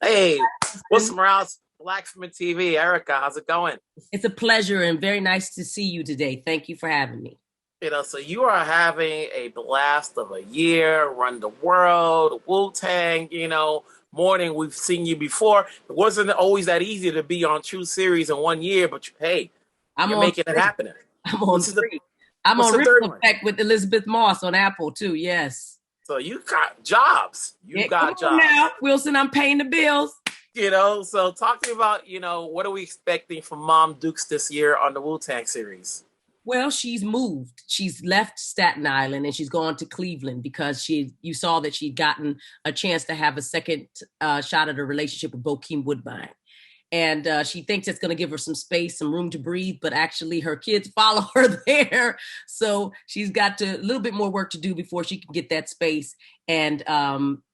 Hey, Wilson Morales, Blacksmith TV. Erica, how's it going? It's a pleasure and very nice to see you today. Thank you for having me. So you are having a blast of a year, run the world, Wu-Tang, more than we've seen you before. It wasn't always that easy to be on two series in 1 year, but hey, I'm you're on making it three. happen. I'm on What's the three. I'm what's on the third Ripple one? Effect with Elizabeth Moss on Apple too. Yes. So you got jobs. You Yeah, come got on jobs. now, Wilson. I'm paying the bills. So talk to me about, what are we expecting from Mom Dukes this year on the Wu-Tang series? Well, she's moved. She's left Staten Island and she's gone to Cleveland because you saw that she'd gotten a chance to have a second shot at a relationship with Bokeem Woodbine. And she thinks it's going to give her some space, some room to breathe, but actually her kids follow her there. So she's got a little bit more work to do before she can get that space. And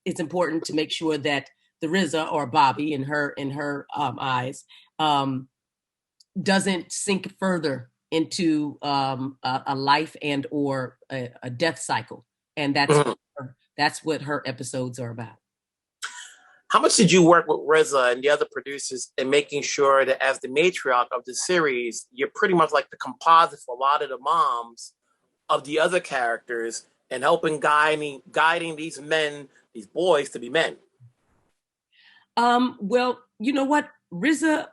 it's important to make sure that the RZA, or Bobby in her eyes, doesn't sink further into a life and or a death cycle. And Mhm. that's what her episodes are about. How much did you work with Reza and the other producers in making sure that as the matriarch of the series, you're pretty much like the composite for a lot of the moms of the other characters and helping guiding these men, these boys to be men? Well, you know what? RZA,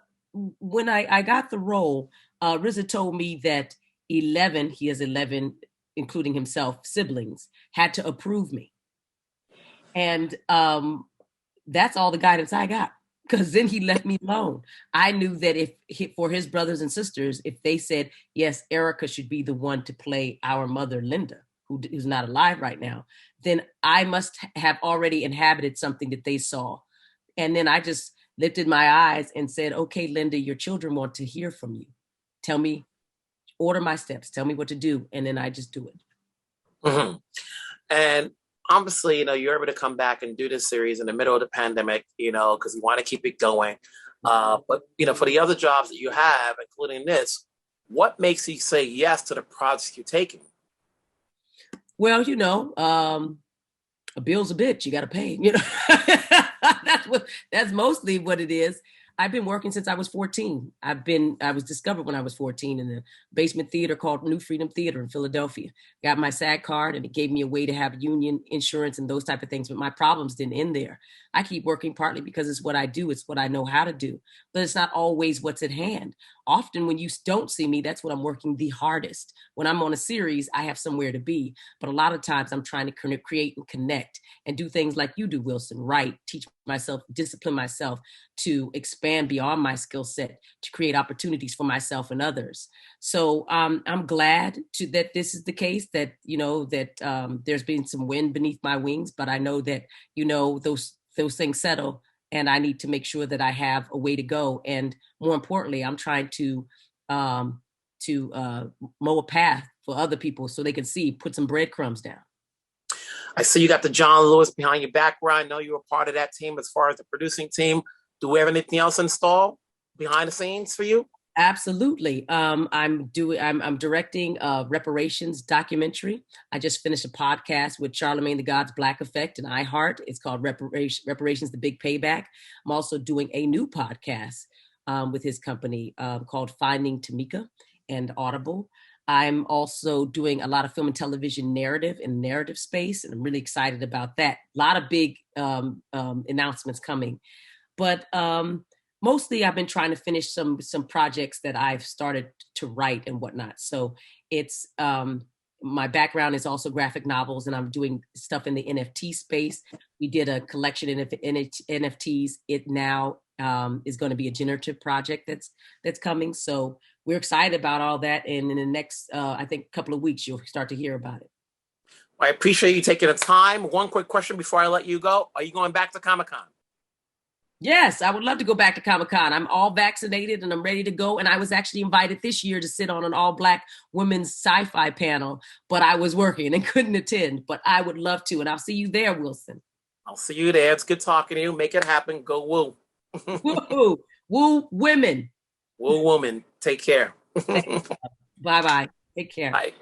when I got the role, RZA told me that he has 11, including himself, siblings, had to approve me. And that's all the guidance I got. Because then he left me alone. I knew that for his brothers and sisters, if they said, yes, Erika should be the one to play our mother, Linda, who's not alive right now, then I must have already inhabited something that they saw. And then I just lifted my eyes and said, okay, Linda, your children want to hear from you. Tell me, order my steps, tell me what to do. And then I just do it. Mm-hmm. And obviously, you're able to come back and do this series in the middle of the pandemic, because you want to keep it going. But, for the other jobs that you have, including this, what makes you say yes to the projects you're taking? Well, a bill's a bitch. You got to pay. That's mostly what it is. I've been working since I was 14. I was discovered when I was 14 in a basement theater called New Freedom Theater in Philadelphia. Got my SAG card and it gave me a way to have union insurance and those type of things. But my problems didn't end there. I keep working partly because it's what I do. It's what I know how to do, but it's not always what's at hand. Often when you don't see me, that's when I'm working the hardest. When I'm on a series, I have somewhere to be. But a lot of times I'm trying to create and connect and do things like you do, Wilson, write, teach myself, discipline myself to expand beyond my skill set, to create opportunities for myself and others. So I'm glad that this is the case, that, there's been some wind beneath my wings, but I know that, those things settle and I need to make sure that I have a way to go. And more importantly, I'm trying to mow a path for other people so they can put some breadcrumbs down. I see you got the John Lewis behind your background. I know you were part of that team as far as the producing team. Do we have anything else installed behind the scenes for you? Absolutely. I'm directing a reparations documentary. I just finished a podcast with Charlemagne the God's Black Effect and iHeart. It's called Reparations, The Big Payback. I'm also doing a new podcast with his company called Finding Tamika and Audible. I'm also doing a lot of film and television narrative in narrative space, and I'm really excited about that. A lot of big announcements coming. But mostly I've been trying to finish some projects that I've started to write and whatnot. So it's my background is also graphic novels, and I'm doing stuff in the NFT space. We did a collection of NFTs. It now is going to be a generative project that's coming. So we're excited about all that. And in the next, I think, couple of weeks, you'll start to hear about it. I appreciate you taking the time. One quick question before I let you go. Are you going back to Comic-Con? Yes, I would love to go back to Comic-Con. I'm all vaccinated and I'm ready to go. And I was actually invited this year to sit on an all-Black women's sci-fi panel, but I was working and couldn't attend. But I would love to. And I'll see you there, Wilson. I'll see you there. It's good talking to you. Make it happen. Go woo. Woo, woo women. Woo woman. Take care. Bye-bye. Take care. Bye.